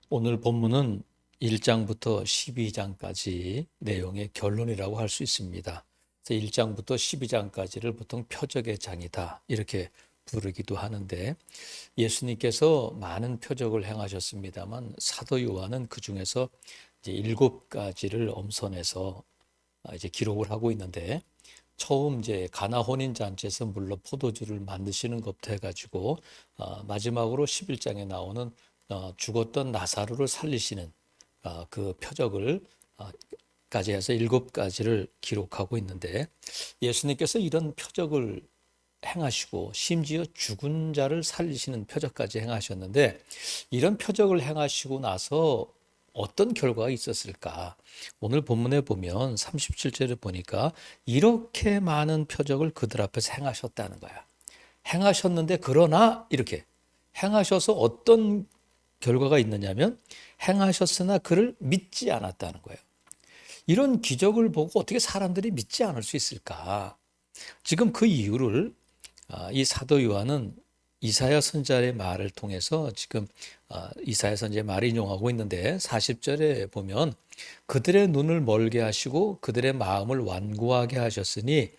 오늘 본문은 1장부터 12장까지 내용의 결론이라고 할 수 있습니다. 1장부터 12장까지를 보통 표적의 장이다 이렇게 부르기도 하는데, 예수님께서 많은 표적을 행하셨습니다만 사도 요한은 그 중에서 이제 7가지를 엄선해서 이제 기록을 하고 있는데, 처음 이제 가나 혼인 잔치에서 물로 포도주를 만드시는 것부터 해가지고 마지막으로 11장에 나오는 죽었던 나사로를 살리시는 그 표적을 까지 해서 7가지를 기록하고 있는데, 예수님께서 이런 표적을 행하시고 심지어 죽은 자를 살리시는 표적까지 행하셨는데, 이런 표적을 행하시고 나서 어떤 결과가 있었을까? 오늘 본문에 보면 37절에 보니까 이렇게 많은 표적을 그들 앞에서 행하셨다는 거야. 행하셨는데 그러나 이렇게 행하셔서 어떤 결과가 있느냐면, 행하셨으나 그를 믿지 않았다는 거예요. 이런 기적을 보고 어떻게 사람들이 믿지 않을 수 있을까? 지금 그 이유를 이 사도 요한은 이사야 선지자의 말을 통해서 지금 이사야 선지자의 말을 인용하고 있는데, 40절에 보면 그들의 눈을 멀게 하시고 그들의 마음을 완고하게 하셨으니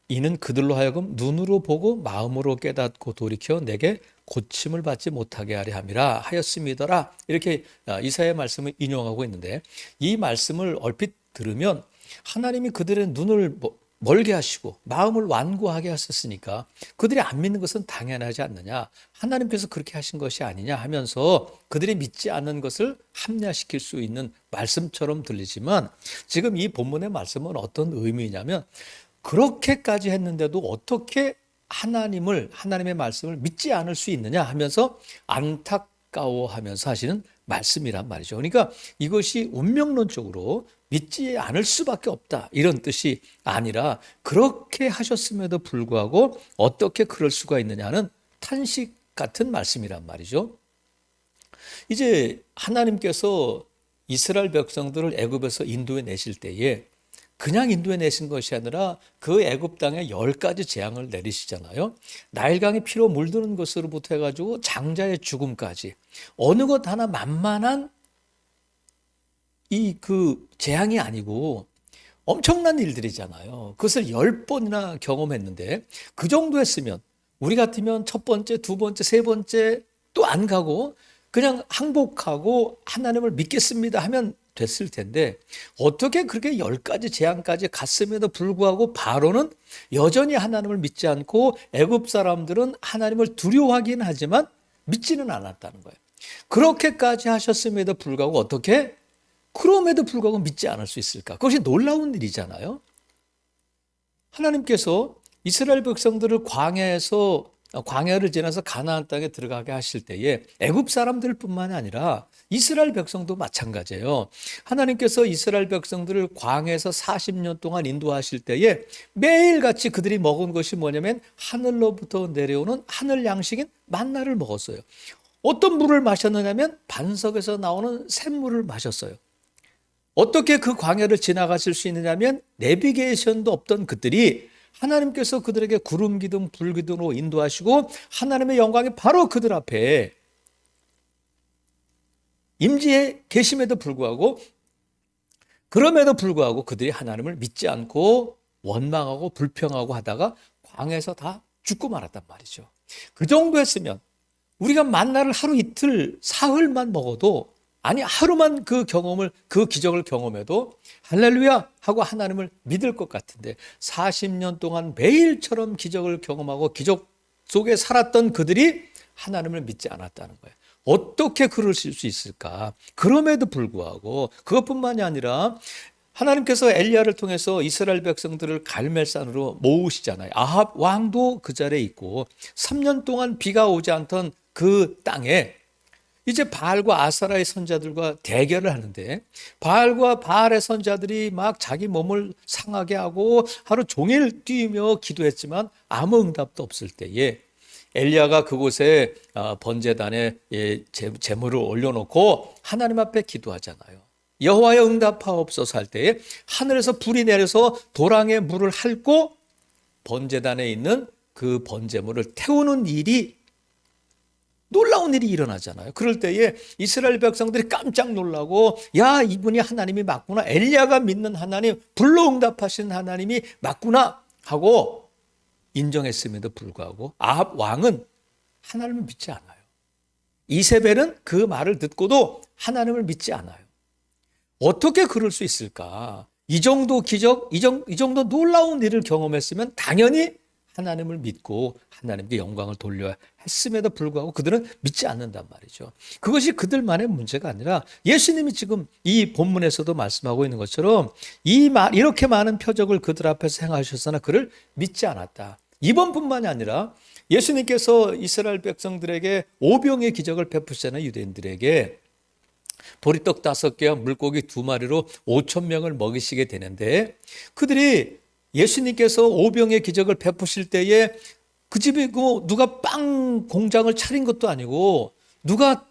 이는 그들로 하여금 눈으로 보고 마음으로 깨닫고 돌이켜 내게 고침을 받지 못하게 하려 함이라 하였음이더라. 이렇게 이사야의 말씀을 인용하고 있는데, 이 말씀을 얼핏 들으면 하나님이 그들의 눈을 멀게 하시고 마음을 완고하게 하셨으니까 그들이 안 믿는 것은 당연하지 않느냐, 하나님께서 그렇게 하신 것이 아니냐 하면서 그들이 믿지 않는 것을 합리화시킬 수 있는 말씀처럼 들리지만, 지금 이 본문의 말씀은 어떤 의미냐면, 그렇게까지 했는데도 어떻게 하나님의 말씀을 믿지 않을 수 있느냐 하면서 안타까워하면서 하시는 말씀이란 말이죠. 그러니까 이것이 운명론적으로 믿지 않을 수밖에 없다 이런 뜻이 아니라, 그렇게 하셨음에도 불구하고 어떻게 그럴 수가 있느냐는 탄식 같은 말씀이란 말이죠. 이제 하나님께서 이스라엘 백성들을 애굽에서 인도해 내실 때에 그냥 인도해 내신 것이 아니라 그 애굽 땅에 10가지 재앙을 내리시잖아요. 나일강이 피로 물드는 것으로부터 해가지고 장자의 죽음까지 어느 것 하나 만만한 그 재앙이 아니고 엄청난 일들이잖아요. 그것을 10번이나 경험했는데, 그 정도 했으면 우리 같으면 첫 번째, 두 번째, 세 번째 또 안 가고 그냥 항복하고 하나님을 믿겠습니다 하면 됐을 텐데, 어떻게 그렇게 10가지 재앙까지 갔음에도 불구하고 바로는 여전히 하나님을 믿지 않고, 애굽 사람들은 하나님을 두려워하긴 하지만 믿지는 않았다는 거예요. 그렇게까지 하셨음에도 불구하고 어떻게 그럼에도 불구하고 믿지 않을 수 있을까? 그것이 놀라운 일이잖아요. 하나님께서 이스라엘 백성들을 광야를 지나서 가나안 땅에 들어가게 하실 때에 애굽 사람들뿐만 아니라 이스라엘 백성도 마찬가지예요. 하나님께서 이스라엘 백성들을 광야에서 40년 동안 인도하실 때에 매일같이 그들이 먹은 것이 뭐냐면 하늘로부터 내려오는 하늘 양식인 만나를 먹었어요. 어떤 물을 마셨느냐면 반석에서 나오는 샘물을 마셨어요. 어떻게 그 광야를 지나가실 수 있느냐면, 내비게이션도 없던 그들이 하나님께서 그들에게 구름 기둥 불 기둥으로 인도하시고 하나님의 영광이 바로 그들 앞에 임재해 계심에도 불구하고, 그럼에도 불구하고 그들이 하나님을 믿지 않고 원망하고 불평하고 하다가 광야에서 다 죽고 말았단 말이죠. 그 정도 했으면 우리가 만나를 하루 이틀 사흘만 먹어도, 아니 하루만 그 기적을 경험해도 할렐루야 하고 하나님을 믿을 것 같은데, 40년 동안 매일처럼 기적을 경험하고 기적 속에 살았던 그들이 하나님을 믿지 않았다는 거예요. 어떻게 그러실 수 있을까? 그럼에도 불구하고, 그것뿐만이 아니라 하나님께서 엘리야를 통해서 이스라엘 백성들을 갈멜산으로 모으시잖아요. 아합 왕도 그 자리에 있고 3년 동안 비가 오지 않던 그 땅에 이제 바알과 아사라의 선자들과 대결을 하는데, 바알의 선자들이 막 자기 몸을 상하게 하고 하루 종일 뛰며 기도했지만 아무 응답도 없을 때에 엘리야가 그곳에 번제단에 제물을 올려놓고 하나님 앞에 기도하잖아요. 여호와여 응답하옵소서 할 때에 하늘에서 불이 내려서 도랑에 물을 핥고 번제단에 있는 그 번제물을 태우는 일이 놀라운 일이 일어나잖아요. 그럴 때에 이스라엘 백성들이 깜짝 놀라고 야, 이분이 하나님이 맞구나. 엘리야가 믿는 하나님, 불로 응답하시는 하나님이 맞구나 하고 인정했음에도 불구하고 아합 왕은 하나님을 믿지 않아요. 이세벨은 그 말을 듣고도 하나님을 믿지 않아요. 어떻게 그럴 수 있을까? 이 정도 기적, 이 정도 놀라운 일을 경험했으면 당연히 하나님을 믿고 하나님께 영광을 돌려야 했음에도 불구하고 그들은 믿지 않는단 말이죠. 그것이 그들만의 문제가 아니라 예수님이 지금 이 본문에서도 말씀하고 있는 것처럼 이렇게 많은 표적을 그들 앞에서 행하셨으나 그를 믿지 않았다. 이번뿐만이 아니라 예수님께서 이스라엘 백성들에게 오병의 기적을 베푸시잖아요. 유대인들에게 보리떡 5개와 물고기 2마리로 5,000명을 먹이시게 되는데 그들이 예수님께서 오병의 기적을 베푸실 때에 그 집에 누가 빵 공장을 차린 것도 아니고 누가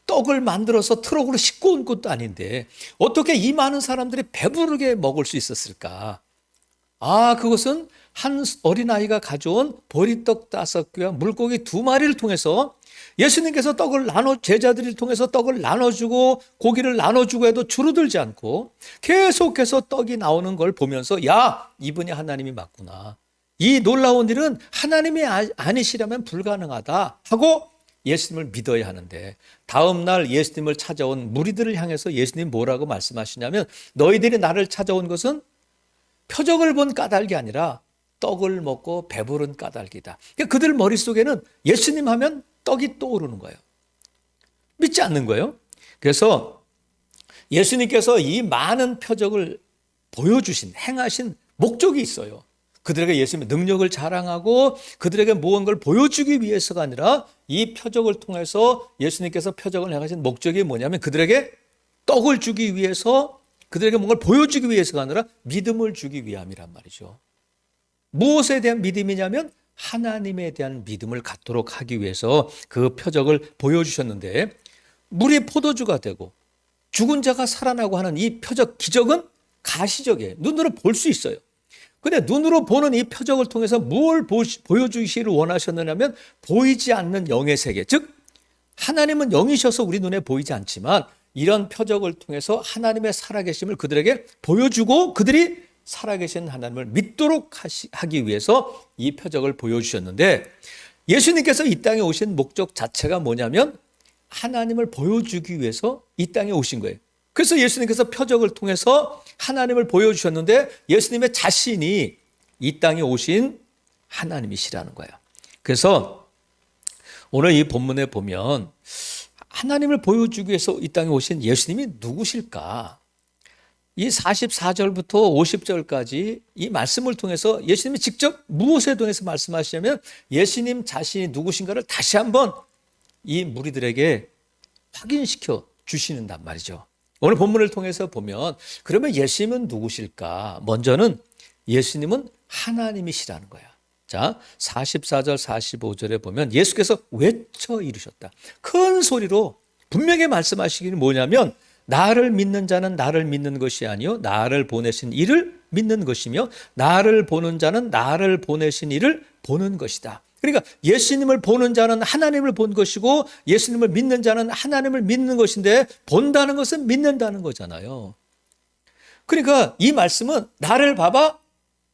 떡을 만들어서 트럭으로 싣고 온 것도 아닌데 어떻게 이 많은 사람들이 배부르게 먹을 수 있었을까? 그것은 한 어린아이가 가져온 보리떡 5개와 물고기 2마리를 통해서 예수님께서 제자들을 통해서 떡을 나눠주고 고기를 나눠주고 해도 줄어들지 않고 계속해서 떡이 나오는 걸 보면서 야, 이분이 하나님이 맞구나. 이 놀라운 일은 하나님이 아니시라면 불가능하다 하고 예수님을 믿어야 하는데 다음 날 예수님을 찾아온 무리들을 향해서 예수님 뭐라고 말씀하시냐면 너희들이 나를 찾아온 것은 표적을 본 까닭이 아니라 떡을 먹고 배부른 까닭이다. 그러니까 그들 머릿속에는 예수님 하면 떡이 떠오르는 거예요. 믿지 않는 거예요. 그래서 예수님께서 이 많은 표적을 행하신 목적이 있어요. 그들에게 예수님의 능력을 자랑하고 그들에게 무언가를 보여주기 위해서가 아니라 이 표적을 통해서 예수님께서 표적을 행하신 목적이 뭐냐면 그들에게 떡을 주기 위해서 그들에게 뭔가를 보여주기 위해서가 아니라 믿음을 주기 위함이란 말이죠. 무엇에 대한 믿음이냐면 하나님에 대한 믿음을 갖도록 하기 위해서 그 표적을 보여주셨는데 물이 포도주가 되고 죽은 자가 살아나고 하는 이 표적 기적은 가시적이에요. 눈으로 볼 수 있어요. 근데 눈으로 보는 이 표적을 통해서 뭘 보여주시기를 원하셨느냐면 보이지 않는 영의 세계, 즉 하나님은 영이셔서 우리 눈에 보이지 않지만 이런 표적을 통해서 하나님의 살아계심을 그들에게 보여주고 그들이 살아계신 하나님을 믿도록 하기 위해서 이 표적을 보여주셨는데 예수님께서 이 땅에 오신 목적 자체가 뭐냐면 하나님을 보여주기 위해서 이 땅에 오신 거예요. 그래서 예수님께서 표적을 통해서 하나님을 보여주셨는데 예수님의 자신이 이 땅에 오신 하나님이시라는 거예요. 그래서 오늘 이 본문에 보면 하나님을 보여주기 위해서 이 땅에 오신 예수님이 누구실까? 이 44절부터 50절까지 이 말씀을 통해서 예수님이 직접 무엇에 대해서 말씀하시냐면 예수님 자신이 누구신가를 다시 한번 이 무리들에게 확인시켜 주시는단 말이죠. 오늘 본문을 통해서 보면 그러면 예수님은 누구실까? 먼저는 예수님은 하나님이시라는 거야. 자, 44절 45절에 보면 예수께서 외쳐 이르셨다. 큰 소리로 분명히 말씀하시기는 뭐냐면 나를 믿는 자는 나를 믿는 것이 아니요 나를 보내신 이를 믿는 것이며 나를 보는 자는 나를 보내신 이를 보는 것이다. 그러니까 예수님을 보는 자는 하나님을 본 것이고 예수님을 믿는 자는 하나님을 믿는 것인데 본다는 것은 믿는다는 거잖아요. 그러니까 이 말씀은 나를 봐봐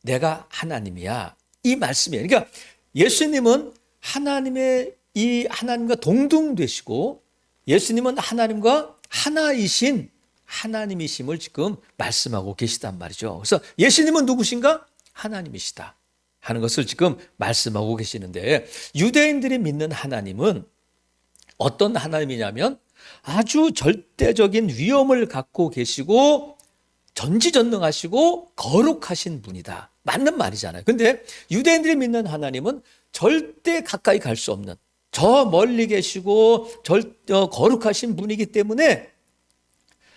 내가 하나님이야. 이 말씀이에요. 그러니까 예수님은 하나님과 동등되시고 예수님은 하나님과 하나이신 하나님이심을 지금 말씀하고 계시단 말이죠. 그래서 예수님은 누구신가? 하나님이시다 하는 것을 지금 말씀하고 계시는데 유대인들이 믿는 하나님은 어떤 하나님이냐면 아주 절대적인 위엄을 갖고 계시고 전지전능하시고 거룩하신 분이다. 맞는 말이잖아요. 근데 유대인들이 믿는 하나님은 절대 가까이 갈 수 없는 저 멀리 계시고 거룩하신 분이기 때문에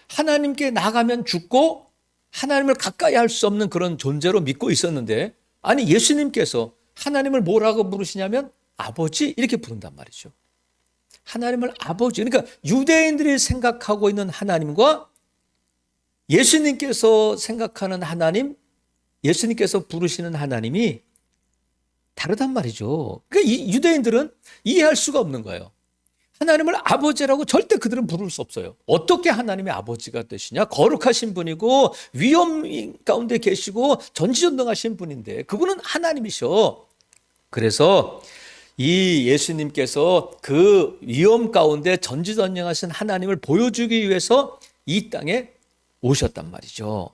하나님께 나가면 죽고 하나님을 가까이 할 수 없는 그런 존재로 믿고 있었는데 아니 예수님께서 하나님을 뭐라고 부르시냐면 아버지 이렇게 부른단 말이죠. 하나님을 아버지. 그러니까 유대인들이 생각하고 있는 하나님과 예수님께서 생각하는 하나님, 예수님께서 부르시는 하나님이 다르단 말이죠. 그러니까 이 유대인들은 이해할 수가 없는 거예요. 하나님을 아버지라고 절대 그들은 부를 수 없어요. 어떻게 하나님의 아버지가 되시냐? 거룩하신 분이고 위험 가운데 계시고 전지전능하신 분인데 그분은 하나님이셔. 그래서 이 예수님께서 그 위험 가운데 전지전능하신 하나님을 보여주기 위해서 이 땅에 오셨단 말이죠.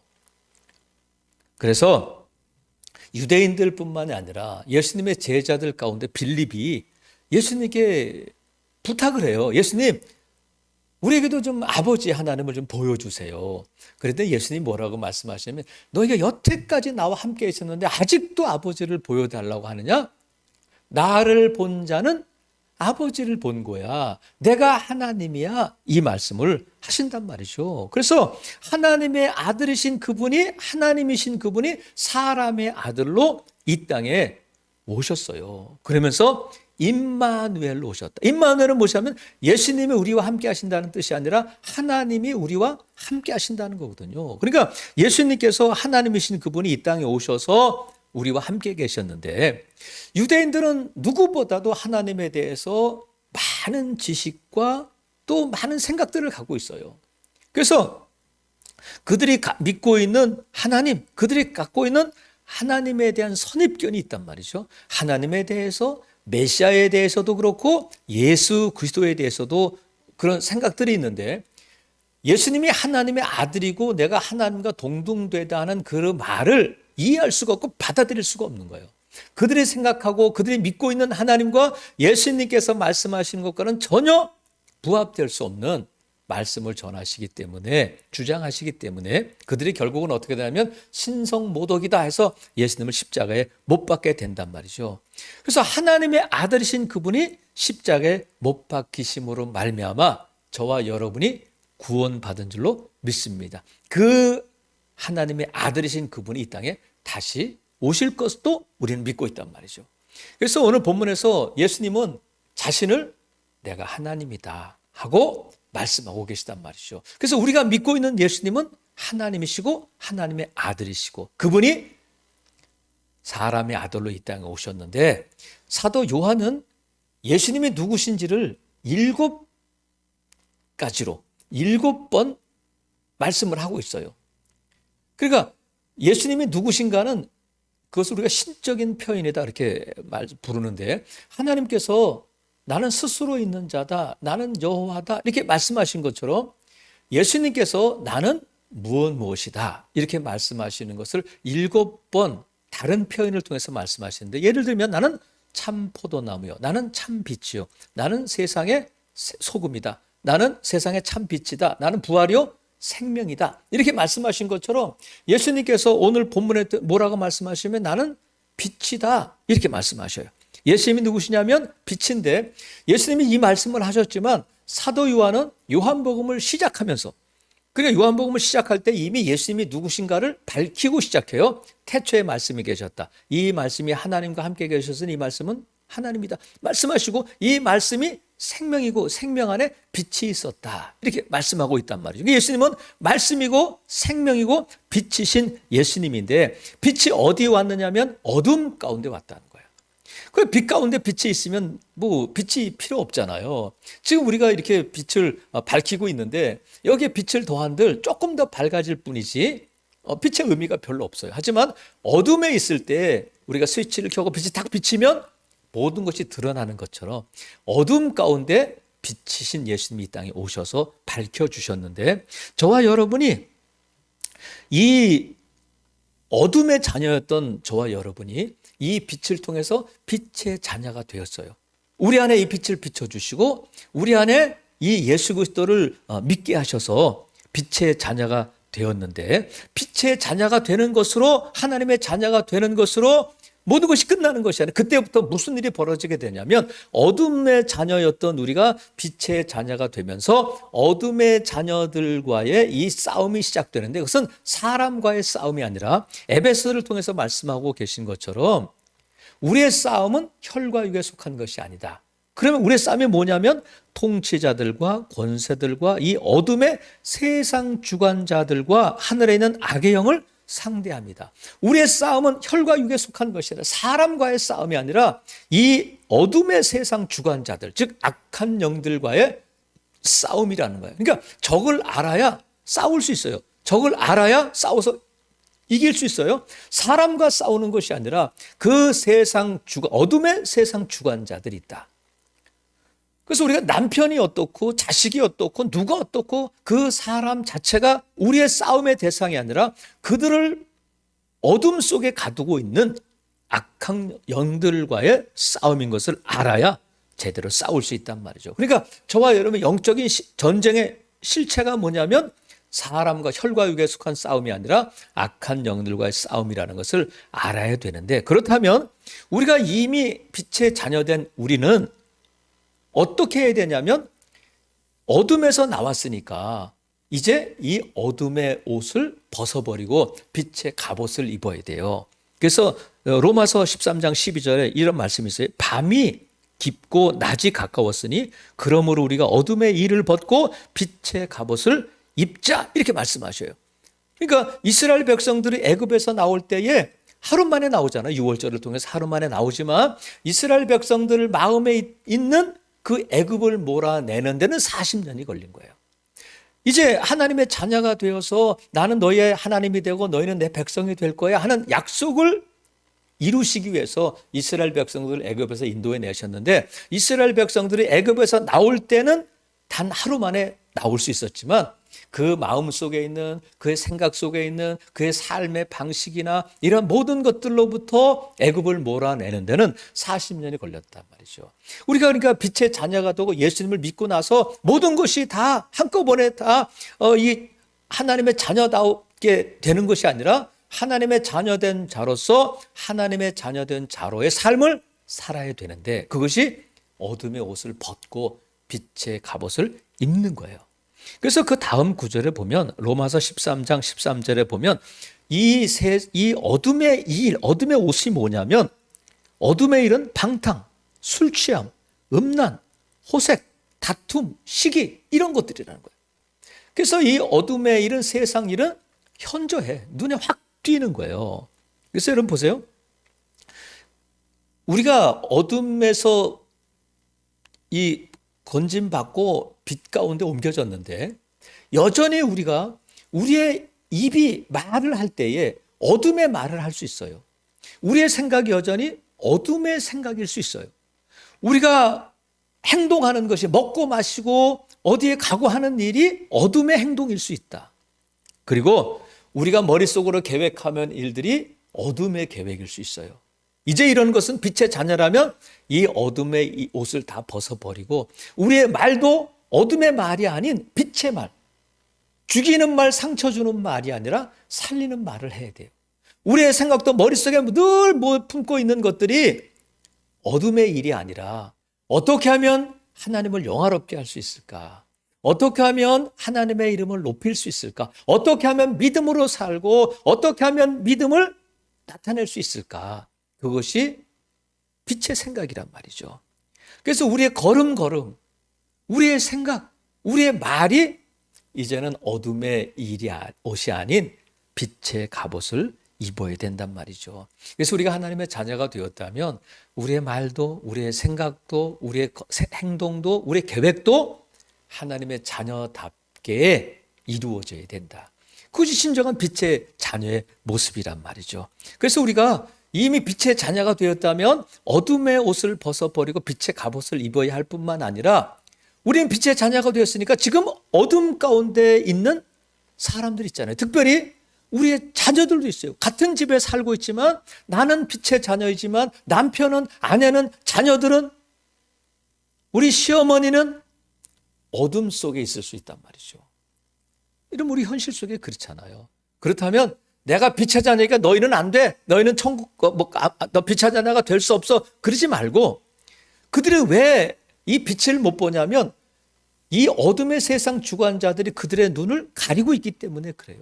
그래서 유대인들뿐만이 아니라 예수님의 제자들 가운데 빌립이 예수님께 부탁을 해요. 예수님, 우리에게도 좀 아버지 하나님을 좀 보여주세요. 그런데 예수님이 뭐라고 말씀하시냐면 너희가 여태까지 나와 함께 있었는데 아직도 아버지를 보여달라고 하느냐? 나를 본 자는 아버지를 본 거야. 내가 하나님이야. 이 말씀을 하신단 말이죠. 그래서 하나님의 아들이신 그분이, 하나님이신 그분이 사람의 아들로 이 땅에 오셨어요. 그러면서 임마누엘로 오셨다. 임마누엘은 뭐냐면 예수님이 우리와 함께 하신다는 뜻이 아니라 하나님이 우리와 함께 하신다는 거거든요. 그러니까 예수님께서 하나님이신 그분이 이 땅에 오셔서 우리와 함께 계셨는데 유대인들은 누구보다도 하나님에 대해서 많은 지식과 또 많은 생각들을 갖고 있어요. 그래서 그들이 믿고 있는 하나님, 그들이 갖고 있는 하나님에 대한 선입견이 있단 말이죠. 하나님에 대해서, 메시아에 대해서도 그렇고 예수 그리스도에 대해서도 그런 생각들이 있는데 예수님이 하나님의 아들이고 내가 하나님과 동등되다 하는 그 말을 이해할 수가 없고 받아들일 수가 없는 거예요. 그들이 생각하고 그들이 믿고 있는 하나님과 예수님께서 말씀하시는 것과는 전혀 부합될 수 없는 말씀을 전하시기 때문에, 주장하시기 때문에 그들이 결국은 어떻게 되냐면 신성모독이다 해서 예수님을 십자가에 못 박게 된단 말이죠. 그래서 하나님의 아들이신 그분이 십자가에 못 박히심으로 말미암아 저와 여러분이 구원받은 줄로 믿습니다. 그 하나님의 아들이신 그분이 이 땅에 다시 오실 것도 우리는 믿고 있단 말이죠. 그래서 오늘 본문에서 예수님은 자신을 내가 하나님이다 하고 말씀하고 계시단 말이죠. 그래서 우리가 믿고 있는 예수님은 하나님이시고 하나님의 아들이시고 그분이 사람의 아들로 이 땅에 오셨는데 사도 요한은 예수님이 누구신지를 7번 말씀을 하고 있어요. 그러니까 예수님이 누구신가는 그것을 우리가 신적인 표현이다 이렇게 부르는데 하나님께서 나는 스스로 있는 자다, 나는 여호와다 이렇게 말씀하신 것처럼 예수님께서 나는 무엇이다 이렇게 말씀하시는 것을 7번 다른 표현을 통해서 말씀하시는데 예를 들면 나는 참 포도나무요, 나는 참 빛이요, 나는 세상의 소금이다, 나는 세상의 참 빛이다, 나는 부활이요 생명이다 이렇게 말씀하신 것처럼 예수님께서 오늘 본문에 뭐라고 말씀하시면 나는 빛이다 이렇게 말씀하셔요. 예수님이 누구시냐면 빛인데 예수님이 이 말씀을 하셨지만 사도 요한은 요한복음을 시작하면서 그러니까 요한복음을 시작할 때 이미 예수님이 누구신가를 밝히고 시작해요. 태초에 말씀이 계셨다. 이 말씀이 하나님과 함께 계셨으니 이 말씀은 하나님이다 말씀하시고 이 말씀이 생명이고 생명 안에 빛이 있었다 이렇게 말씀하고 있단 말이죠. 예수님은 말씀이고 생명이고 빛이신 예수님인데 빛이 어디에 왔느냐면 어둠 가운데 왔다는 거예요. 그 빛 가운데 빛이 있으면 뭐 빛이 필요 없잖아요. 지금 우리가 이렇게 빛을 밝히고 있는데 여기에 빛을 더한들 조금 더 밝아질 뿐이지 빛의 의미가 별로 없어요. 하지만 어둠에 있을 때 우리가 스위치를 켜고 빛이 딱 비치면 모든 것이 드러나는 것처럼 어둠 가운데 빛이신 예수님이 이 땅에 오셔서 밝혀주셨는데 저와 여러분이 이 어둠의 자녀였던 저와 여러분이 이 빛을 통해서 빛의 자녀가 되었어요. 우리 안에 이 빛을 비춰주시고 우리 안에 이 예수 그리스도를 믿게 하셔서 빛의 자녀가 되었는데 빛의 자녀가 되는 것으로 하나님의 자녀가 되는 것으로 모든 것이 끝나는 것이 아니라 그때부터 무슨 일이 벌어지게 되냐면 어둠의 자녀였던 우리가 빛의 자녀가 되면서 어둠의 자녀들과의 이 싸움이 시작되는데 그것은 사람과의 싸움이 아니라 에베소를 통해서 말씀하고 계신 것처럼 우리의 싸움은 혈과 육에 속한 것이 아니다. 그러면 우리의 싸움이 뭐냐면 통치자들과 권세들과 이 어둠의 세상 주관자들과 하늘에 있는 악의 영을 상대합니다. 우리의 싸움은 혈과 육에 속한 것이 아니라 사람과의 싸움이 아니라 이 어둠의 세상 주관자들, 즉 악한 영들과의 싸움이라는 거예요. 그러니까 적을 알아야 싸울 수 있어요. 적을 알아야 싸워서 이길 수 있어요. 사람과 싸우는 것이 아니라 그 세상 어둠의 세상 주관자들이 있다. 그래서 우리가 남편이 어떻고 자식이 어떻고 누가 어떻고 그 사람 자체가 우리의 싸움의 대상이 아니라 그들을 어둠 속에 가두고 있는 악한 영들과의 싸움인 것을 알아야 제대로 싸울 수 있단 말이죠. 그러니까 저와 여러분의 영적인 전쟁의 실체가 뭐냐면 사람과 혈과 육에 속한 싸움이 아니라 악한 영들과의 싸움이라는 것을 알아야 되는데, 그렇다면 우리가 이미 빛의 자녀된 우리는 어떻게 해야 되냐면 어둠에서 나왔으니까 이제 이 어둠의 옷을 벗어버리고 빛의 갑옷을 입어야 돼요. 그래서 로마서 13장 12절에 이런 말씀이 있어요. 밤이 깊고 낮이 가까웠으니 그러므로 우리가 어둠의 일을 벗고 빛의 갑옷을 입자, 이렇게 말씀하셔요. 그러니까 이스라엘 백성들이 애굽에서 나올 때에 하루 만에 나오잖아요. 유월절을 통해서 하루 만에 나오지만 이스라엘 백성들 마음에 있는 그 애굽을 몰아내는 데는 40년이 걸린 거예요. 이제 하나님의 자녀가 되어서 나는 너희의 하나님이 되고 너희는 내 백성이 될 거야 하는 약속을 이루시기 위해서 이스라엘 백성들을 애굽에서 인도해 내셨는데, 이스라엘 백성들이 애굽에서 나올 때는 단 하루 만에 나올 수 있었지만 그 마음 속에 있는, 그의 생각 속에 있는 그의 삶의 방식이나 이런 모든 것들로부터 애굽을 몰아내는 데는 40년이 걸렸단 말이죠. 우리가 그러니까 빛의 자녀가 되고 예수님을 믿고 나서 모든 것이 다 한꺼번에 다 이 하나님의 자녀답게 되는 것이 아니라 하나님의 자녀된 자로서 하나님의 자녀된 자로의 삶을 살아야 되는데, 그것이 어둠의 옷을 벗고 빛의 갑옷을 입는 거예요. 그래서 그 다음 구절에 보면 로마서 13장 13절에 보면 이 어둠의 일, 어둠의 옷이 뭐냐면 어둠의 일은 방탕, 술 취함, 음란, 호색, 다툼, 시기, 이런 것들이라는 거예요. 그래서 이 어둠의 일은, 세상 일은 현저해. 눈에 확 띄는 거예요. 그래서 여러분 보세요. 우리가 어둠에서 이 건짐받고 빛 가운데 옮겨졌는데 여전히 우리가 우리의 입이 말을 할 때에 어둠의 말을 할 수 있어요. 우리의 생각이 여전히 어둠의 생각일 수 있어요. 우리가 행동하는 것이 먹고 마시고 어디에 가고 하는 일이 어둠의 행동일 수 있다. 그리고 우리가 머릿속으로 계획하면 일들이 어둠의 계획일 수 있어요. 이제 이런 것은 빛의 자녀라면 이 어둠의 이 옷을 다 벗어버리고 우리의 말도 어둠의 말이 아닌 빛의 말, 죽이는 말, 상처 주는 말이 아니라 살리는 말을 해야 돼요. 우리의 생각도 머릿속에 늘 품고 있는 것들이 어둠의 일이 아니라 어떻게 하면 하나님을 영화롭게 할 수 있을까? 어떻게 하면 하나님의 이름을 높일 수 있을까? 어떻게 하면 믿음으로 살고 어떻게 하면 믿음을 나타낼 수 있을까? 그것이 빛의 생각이란 말이죠. 그래서 우리의 걸음걸음, 우리의 생각, 우리의 말이 이제는 어둠의 옷이 아닌 빛의 갑옷을 입어야 된단 말이죠. 그래서 우리가 하나님의 자녀가 되었다면 우리의 말도, 우리의 생각도, 우리의 행동도, 우리의 계획도 하나님의 자녀답게 이루어져야 된다. 그것이 진정한 빛의 자녀의 모습이란 말이죠. 그래서 우리가 이미 빛의 자녀가 되었다면 어둠의 옷을 벗어버리고 빛의 갑옷을 입어야 할 뿐만 아니라 우리는 빛의 자녀가 되었으니까 지금 어둠 가운데 있는 사람들 있잖아요. 특별히 우리의 자녀들도 있어요. 같은 집에 살고 있지만 나는 빛의 자녀이지만 남편은, 아내는, 자녀들은, 우리 시어머니는 어둠 속에 있을 수 있단 말이죠. 이런 우리 현실 속에 그렇잖아요. 그렇다면 내가 빛의 자녀니까 너희는 안 돼. 너희는 천국, 너 빛의 자녀가 될 수 없어. 그러지 말고 그들이 왜 이 빛을 못 보냐면 이 어둠의 세상 주관자들이 그들의 눈을 가리고 있기 때문에 그래요.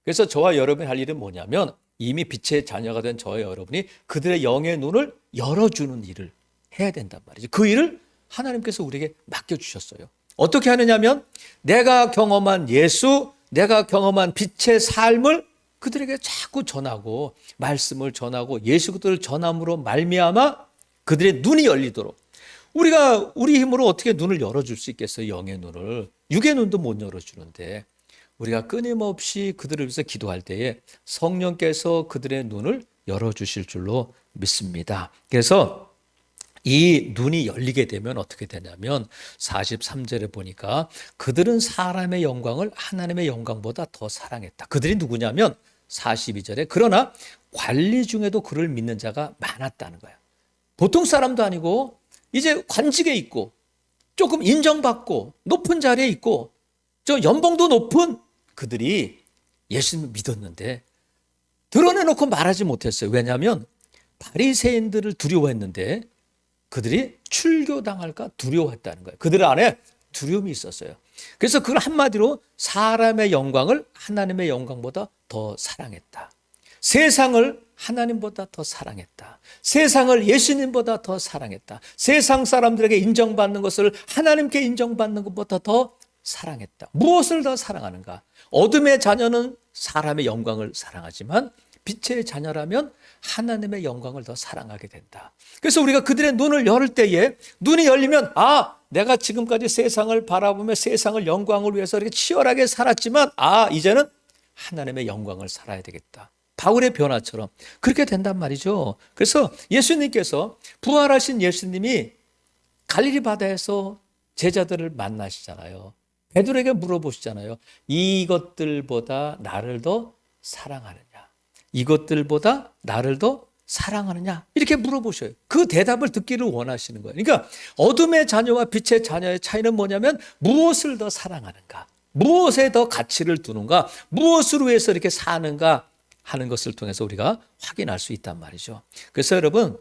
그래서 저와 여러분이 할 일은 뭐냐면 이미 빛의 자녀가 된 저와 여러분이 그들의 영의 눈을 열어주는 일을 해야 된단 말이죠. 그 일을 하나님께서 우리에게 맡겨주셨어요. 어떻게 하느냐면 내가 경험한 예수, 내가 경험한 빛의 삶을 그들에게 자꾸 전하고 말씀을 전하고 예수 그리스도를 전함으로 말미암아 그들의 눈이 열리도록, 우리가 우리 힘으로 어떻게 눈을 열어줄 수 있겠어요? 영의 눈을. 육의 눈도 못 열어주는데 우리가 끊임없이 그들을 위해서 기도할 때에 성령께서 그들의 눈을 열어주실 줄로 믿습니다. 그래서 이 눈이 열리게 되면 어떻게 되냐면 43절에 보니까 그들은 사람의 영광을 하나님의 영광보다 더 사랑했다. 그들이 누구냐면 42절에 그러나 관리 중에도 그를 믿는 자가 많았다는 거예요. 보통 사람도 아니고 이제 관직에 있고 조금 인정받고 높은 자리에 있고 저 연봉도 높은 그들이 예수님을 믿었는데 드러내놓고 말하지 못했어요. 왜냐하면 바리새인들을 두려워했는데 그들이 출교당할까 두려워했다는 거예요. 그들 안에 두려움이 있었어요. 그래서 그걸 한마디로 사람의 영광을 하나님의 영광보다 더 사랑했다. 세상을 하나님보다 더 사랑했다. 세상을 예수님보다 더 사랑했다. 세상 사람들에게 인정받는 것을 하나님께 인정받는 것보다 더 사랑했다. 무엇을 더 사랑하는가? 어둠의 자녀는 사람의 영광을 사랑하지만 빛의 자녀라면 하나님의 영광을 더 사랑하게 된다. 그래서 우리가 그들의 눈을 열을 때에 눈이 열리면 내가 지금까지 세상을 바라보며 세상을 영광을 위해서 이렇게 치열하게 살았지만 이제는 하나님의 영광을 살아야 되겠다. 바울의 변화처럼 그렇게 된단 말이죠. 그래서 예수님께서 부활하신 예수님이 갈릴리 바다에서 제자들을 만나시잖아요. 베드로에게 물어보시잖아요. 이것들보다 나를 더 사랑하느냐? 이것들보다 나를 더 사랑하느냐? 이렇게 물어보셔요. 그 대답을 듣기를 원하시는 거예요. 그러니까 어둠의 자녀와 빛의 자녀의 차이는 뭐냐면 무엇을 더 사랑하는가? 무엇에 더 가치를 두는가? 무엇으로 해서 이렇게 사는가 하는 것을 통해서 우리가 확인할 수 있단 말이죠. 그래서 여러분,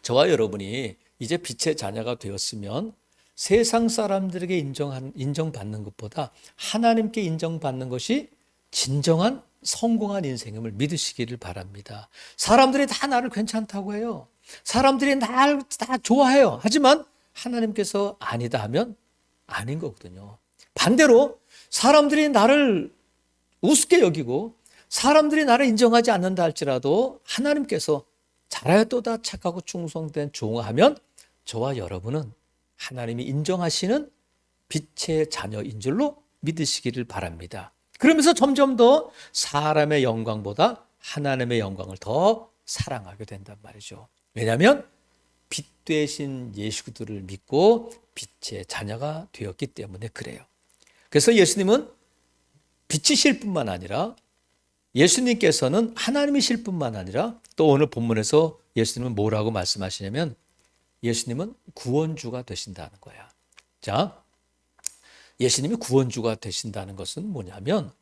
저와 여러분이 이제 빛의 자녀가 되었으면 세상 사람들에게 인정받는 것보다 하나님께 인정받는 것이 진정한 성공한 인생임을 믿으시기를 바랍니다. 사람들이 다 나를 괜찮다고 해요. 사람들이 날 다 좋아해요. 하지만 하나님께서 아니다 하면 아닌 거거든요. 반대로 사람들이 나를 우습게 여기고 사람들이 나를 인정하지 않는다 할지라도 하나님께서 잘하였도다 착하고 충성된 종하면 저와 여러분은 하나님이 인정하시는 빛의 자녀인 줄로 믿으시기를 바랍니다. 그러면서 점점 더 사람의 영광보다 하나님의 영광을 더 사랑하게 된단 말이죠. 왜냐하면 빛 되신 예수 그리스도를 믿고 빛의 자녀가 되었기 때문에 그래요. 그래서 예수님은 빛이실 뿐만 아니라 예수님께서는 하나님이실 뿐만 아니라 또 오늘 본문에서 예수님은 뭐라고 말씀하시냐면 예수님은 구원주가 되신다는 거야. 자, 예수님이 구원주가 되신다는 것은 뭐냐면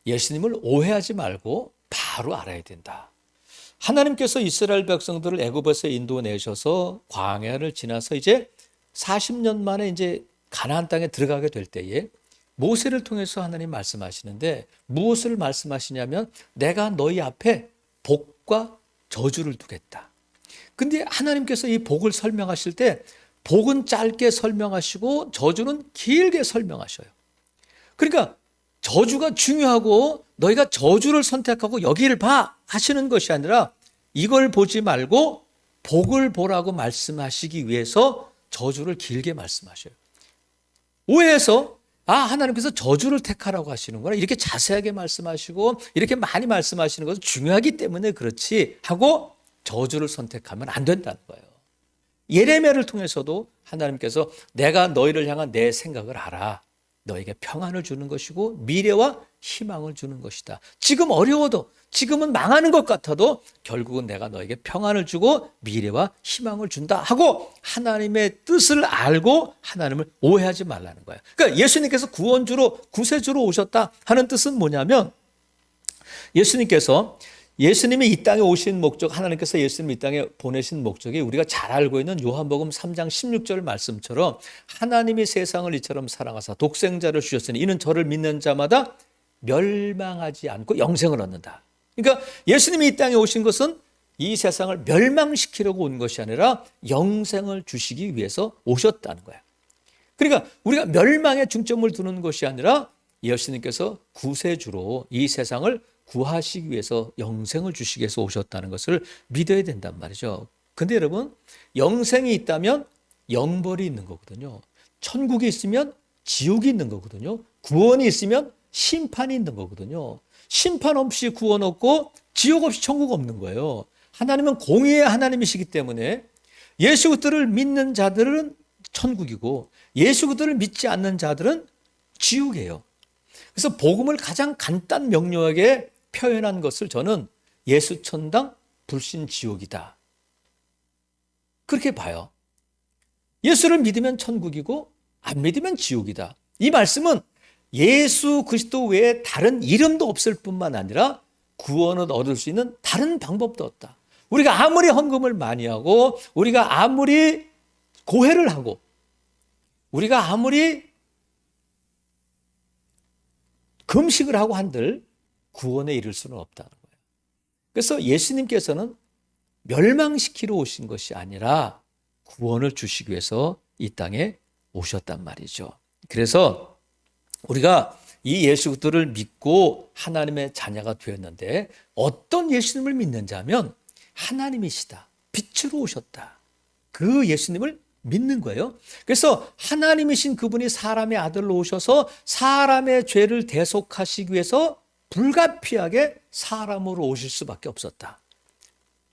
예수님을 오해하지 말고 바로 알아야 된다. 하나님께서 이스라엘 백성들을 애굽에서 인도내셔서 광야를 지나서 이제 40년 만에 이제 가나안 땅에 들어가게 될 때에 모세를 통해서 하나님 말씀하시는데 무엇을 말씀하시냐면 내가 너희 앞에 복과 저주를 두겠다. 근데 하나님께서 이 복을 설명하실 때 복은 짧게 설명하시고 저주는 길게 설명하셔요. 그러니까 저주가 중요하고 너희가 저주를 선택하고 여기를 봐 하시는 것이 아니라 이걸 보지 말고 복을 보라고 말씀하시기 위해서 저주를 길게 말씀하셔요. 오해해서 하나님께서 저주를 택하라고 하시는구나 이렇게 자세하게 말씀하시고 이렇게 많이 말씀하시는 것은 중요하기 때문에 그렇지 하고 저주를 선택하면 안 된다는 거예요. 예레미야를 통해서도 하나님께서 내가 너희를 향한 내 생각을 알아. 너에게 평안을 주는 것이고 미래와 희망을 주는 것이다. 지금 어려워도 지금은 망하는 것 같아도 결국은 내가 너에게 평안을 주고 미래와 희망을 준다 하고 하나님의 뜻을 알고 하나님을 오해하지 말라는 거예요. 그러니까 예수님께서 구원주로 구세주로 오셨다 하는 뜻은 뭐냐면 예수님이 이 땅에 오신 목적, 하나님께서 예수님을 이 땅에 보내신 목적이 우리가 잘 알고 있는 요한복음 3장 16절 말씀처럼 하나님이 세상을 이처럼 사랑하사 독생자를 주셨으니 이는 저를 믿는 자마다 멸망하지 않고 영생을 얻는다. 그러니까 예수님이 이 땅에 오신 것은 이 세상을 멸망시키려고 온 것이 아니라 영생을 주시기 위해서 오셨다는 거예요. 그러니까 우리가 멸망에 중점을 두는 것이 아니라 예수님께서 구세주로 이 세상을 구하시기 위해서 영생을 주시기 위해서 오셨다는 것을 믿어야 된단 말이죠. 근데 여러분, 영생이 있다면 영벌이 있는 거거든요. 천국이 있으면 지옥이 있는 거거든요. 구원이 있으면 심판이 있는 거거든요. 심판 없이 구원 없고 지옥 없이 천국 없는 거예요. 하나님은 공의의 하나님이시기 때문에 예수 그리스도를 믿는 자들은 천국이고 예수 그리스도를 믿지 않는 자들은 지옥이에요. 그래서 복음을 가장 간단 명료하게 표현한 것을 저는 예수 천당 불신 지옥이다, 그렇게 봐요. 예수를 믿으면 천국이고 안 믿으면 지옥이다. 이 말씀은 예수 그리스도 외에 다른 이름도 없을 뿐만 아니라 구원을 얻을 수 있는 다른 방법도 없다. 우리가 아무리 헌금을 많이 하고 우리가 아무리 고해를 하고 우리가 아무리 금식을 하고 한들 구원에 이를 수는 없다는 거예요. 그래서 예수님께서는 멸망시키러 오신 것이 아니라 구원을 주시기 위해서 이 땅에 오셨단 말이죠. 그래서 우리가 이 예수 그리스도를 믿고 하나님의 자녀가 되었는데 어떤 예수님을 믿는지 하면 하나님이시다, 빛으로 오셨다, 그 예수님을 믿는 거예요. 그래서 하나님이신 그분이 사람의 아들로 오셔서 사람의 죄를 대속하시기 위해서 불가피하게 사람으로 오실 수밖에 없었다.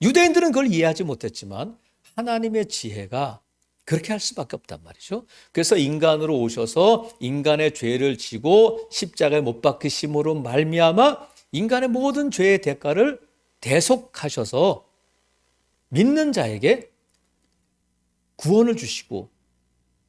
유대인들은 그걸 이해하지 못했지만 하나님의 지혜가 그렇게 할 수밖에 없단 말이죠. 그래서 인간으로 오셔서 인간의 죄를 지고 십자가에 못 박히심으로 말미암아 인간의 모든 죄의 대가를 대속하셔서 믿는 자에게 구원을 주시고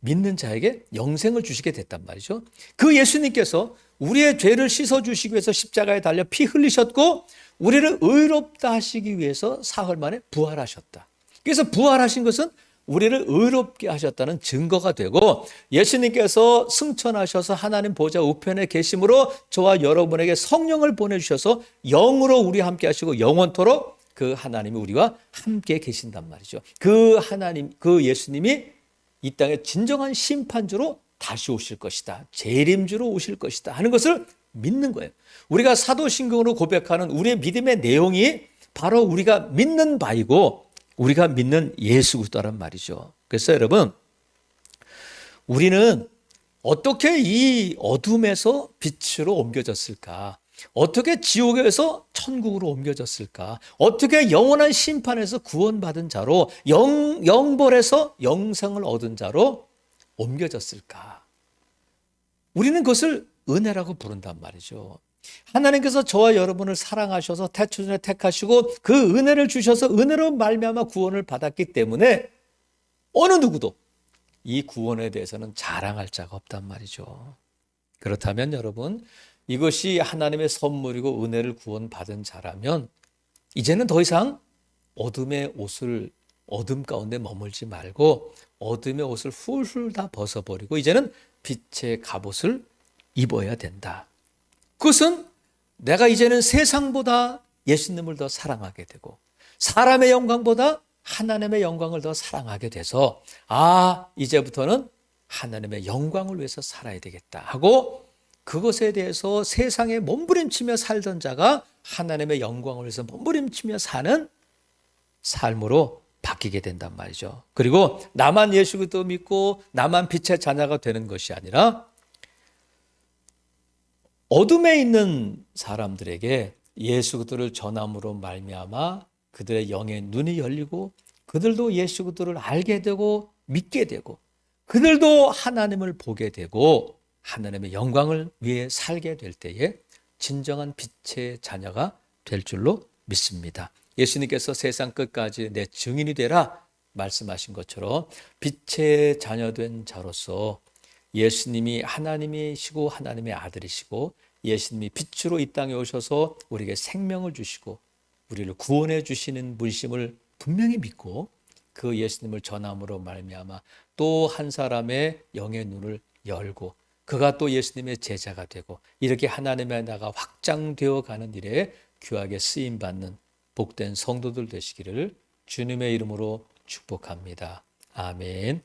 믿는 자에게 영생을 주시게 됐단 말이죠. 그 예수님께서 우리의 죄를 씻어주시기 위해서 십자가에 달려 피 흘리셨고 우리를 의롭다 하시기 위해서 사흘 만에 부활하셨다. 그래서 부활하신 것은 우리를 의롭게 하셨다는 증거가 되고 예수님께서 승천하셔서 하나님 보좌 우편에 계심으로 저와 여러분에게 성령을 보내주셔서 영으로 우리와 함께 하시고 영원토록 그 하나님이 우리와 함께 계신단 말이죠. 그 하나님, 그 예수님이 이 땅에 진정한 심판주로 다시 오실 것이다, 재림주로 오실 것이다 하는 것을 믿는 거예요. 우리가 사도신경으로 고백하는 우리의 믿음의 내용이 바로 우리가 믿는 바이고 우리가 믿는 예수 그리스도란 말이죠. 그래서 여러분, 우리는 어떻게 이 어둠에서 빛으로 옮겨졌을까? 어떻게 지옥에서 천국으로 옮겨졌을까? 어떻게 영원한 심판에서 구원받은 자로 영벌에서 영생을 얻은 자로 옮겨졌을까? 우리는 그것을 은혜라고 부른단 말이죠. 하나님께서 저와 여러분을 사랑하셔서 태초전에 택하시고 그 은혜를 주셔서 은혜로 말미암아 구원을 받았기 때문에 어느 누구도 이 구원에 대해서는 자랑할 자가 없단 말이죠. 그렇다면 여러분, 이것이 하나님의 선물이고 은혜를 구원받은 자라면 이제는 더 이상 어둠의 옷을 어둠 가운데 머물지 말고 어둠의 옷을 훌훌 다 벗어버리고 이제는 빛의 갑옷을 입어야 된다. 그것은 내가 이제는 세상보다 예수님을 더 사랑하게 되고 사람의 영광보다 하나님의 영광을 더 사랑하게 돼서 이제부터는 하나님의 영광을 위해서 살아야 되겠다 하고 그것에 대해서 세상에 몸부림치며 살던 자가 하나님의 영광을 위해서 몸부림치며 사는 삶으로 바뀌게 된단 말이죠. 그리고 나만 예수 그리스도 믿고 나만 빛의 자녀가 되는 것이 아니라 어둠에 있는 사람들에게 예수 그리스도를 전함으로 말미암아 그들의 영의 눈이 열리고 그들도 예수 그리스도를 알게 되고 믿게 되고 그들도 하나님을 보게 되고 하나님의 영광을 위해 살게 될 때에 진정한 빛의 자녀가 될 줄로 믿습니다. 예수님께서 세상 끝까지 내 증인이 되라 말씀하신 것처럼 빛의 자녀된 자로서 예수님이 하나님이시고 하나님의 아들이시고 예수님이 빛으로 이 땅에 오셔서 우리에게 생명을 주시고 우리를 구원해 주시는 분이심을 분명히 믿고 그 예수님을 전함으로 말미암아 또 한 사람의 영의 눈을 열고 그가 또 예수님의 제자가 되고 이렇게 하나님의 나라가 확장되어 가는 일에 귀하게 쓰임받는 복된 성도들 되시기를 주님의 이름으로 축복합니다. 아멘.